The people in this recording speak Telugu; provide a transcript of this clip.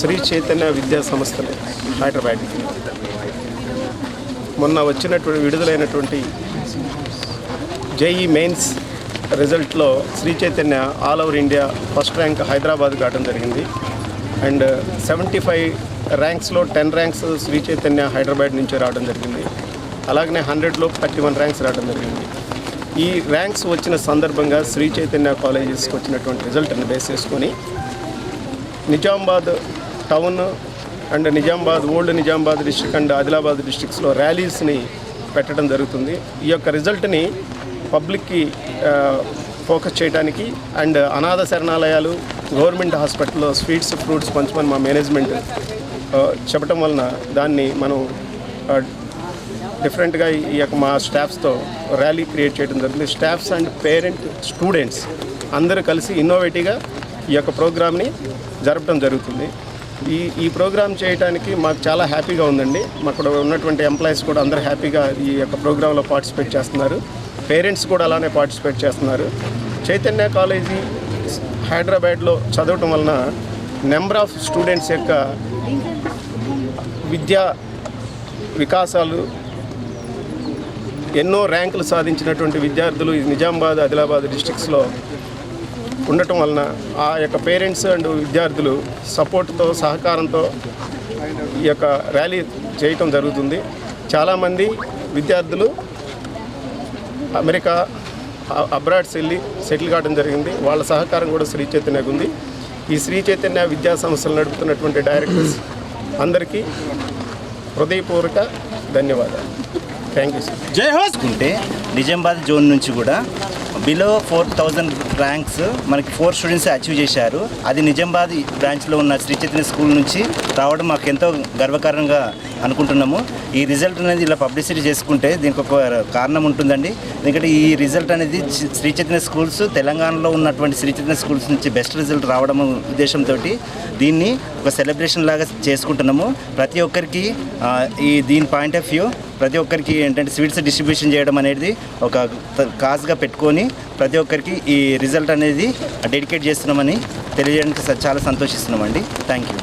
శ్రీ చైతన్య విద్యా సంస్థలు హైదరాబాద్ మొన్న విడుదలైనటువంటి జేఈ మెయిన్స్ రిజల్ట్లో Sri Chaitanya all over India first rank Hyderabad కావడం జరిగింది. అండ్ 75 ర్యాంక్స్లో 10 ర్యాంక్స్ శ్రీ చైతన్య హైదరాబాద్ నుంచి రావడం జరిగింది. అలాగనే 100లో 31 ర్యాంక్స్ రావడం జరిగింది. ఈ ర్యాంక్స్ వచ్చిన సందర్భంగా శ్రీ చైతన్య కాలేజెస్కి వచ్చినటువంటి రిజల్ట్ని బేస్ చేసుకొని Nizamabad town and Nizamabad old Nizamabad district and Adilabad డిస్ట్రిక్ట్స్లో ర్యాలీస్ని పెట్టడం జరుగుతుంది. ఈ యొక్క రిజల్ట్ని పబ్లిక్కి ఫోకస్ చేయడానికి అండ్ అనాథ శరణాలయాలు, గవర్నమెంట్ హాస్పిటల్లో స్వీట్స్ ఫ్రూట్స్ పంచమని మా మేనేజ్మెంట్ చెప్పడం వలన దాన్ని మనం డిఫరెంట్గా ఈ యొక్క మా స్టాఫ్స్తో ర్యాలీ క్రియేట్ చేయడం జరుగుతుంది. స్టాఫ్స్ అండ్ పేరెంట్ స్టూడెంట్స్ అందరూ కలిసి ఇన్నోవేటివ్గా ఈ యొక్క ప్రోగ్రామ్ని జరపడం జరుగుతుంది. ఈ ప్రోగ్రామ్ చేయడానికి మాకు చాలా హ్యాపీగా ఉందండి. అక్కడ ఉన్నటువంటి ఎంప్లాయీస్ కూడా అందరూ హ్యాపీగా ఈ యొక్క ప్రోగ్రాంలో పార్టిసిపేట్ చేస్తున్నారు. పేరెంట్స్ కూడా అలానే పార్టిసిపేట్ చేస్తున్నారు. చైతన్య కాలేజీ హైదరాబాద్లో చదవటం వలన నెంబర్ ఆఫ్ స్టూడెంట్స్ యొక్క విద్యా వికాసాలు, ఎన్నో ర్యాంకులు సాధించినటువంటి విద్యార్థులు ఈ నిజామాబాద్, ఆదిలాబాద్ డిస్ట్రిక్ట్స్లో ఉండటం వలన ఆ యొక్క పేరెంట్స్ అండ్ విద్యార్థులు సపోర్ట్తో, సహకారంతో ఈ యొక్క ర్యాలీ చేయటం జరుగుతుంది. చాలామంది విద్యార్థులు అమెరికా, అబ్రాడ్స్ వెళ్ళి సెటిల్ కావడం జరిగింది. వాళ్ళ సహకారం కూడా శ్రీ చైతన్యకు ఉంది. ఈ శ్రీ చైతన్య విద్యా సంస్థలు నడుపుతున్నటువంటి డైరెక్టర్స్ అందరికీ హృదయపూర్వక ధన్యవాదాలు. Thank you sir. జై హోస్. నిజామాబాద్ జోన్ నుంచి కూడా బిలో 4000 ర్యాంక్స్ మనకి 4 స్టూడెంట్స్ అచీవ్ చేశారు. అది నిజామాబాద్ బ్రాంచ్లో ఉన్న శ్రీ చైతన్య స్కూల్ నుంచి రావడం మాకు ఎంతో గర్వకారణంగా అనుకుంటున్నాము. ఈ రిజల్ట్ అనేది ఇలా పబ్లిసిటీ చేసుకుంటే దీనికి ఒక కారణం ఉంటుందండి. ఎందుకంటే ఈ రిజల్ట్ అనేది శ్రీ చైతన్య స్కూల్స్, తెలంగాణలో ఉన్నటువంటి శ్రీ చైతన్య స్కూల్స్ నుంచి బెస్ట్ రిజల్ట్ రావడం ఉద్దేశంతో దీన్ని ఒక సెలబ్రేషన్ లాగా చేసుకుంటున్నాము. ప్రతి ఒక్కరికి దీని పాయింట్ ఆఫ్ వ్యూ ప్రతి ఒక్కరికి ఏంటంటే స్వీట్స్ డిస్ట్రిబ్యూషన్ చేయడం అనేది ఒక కాజ్గా పెట్టుకొని ప్రతి ఒక్కరికి ఈ రిజల్ట్ అనేది డెడికేట్ చేస్తున్నామని తెలియజేయడానికి చాలా సంతోషిస్తున్నామండి. Thank you.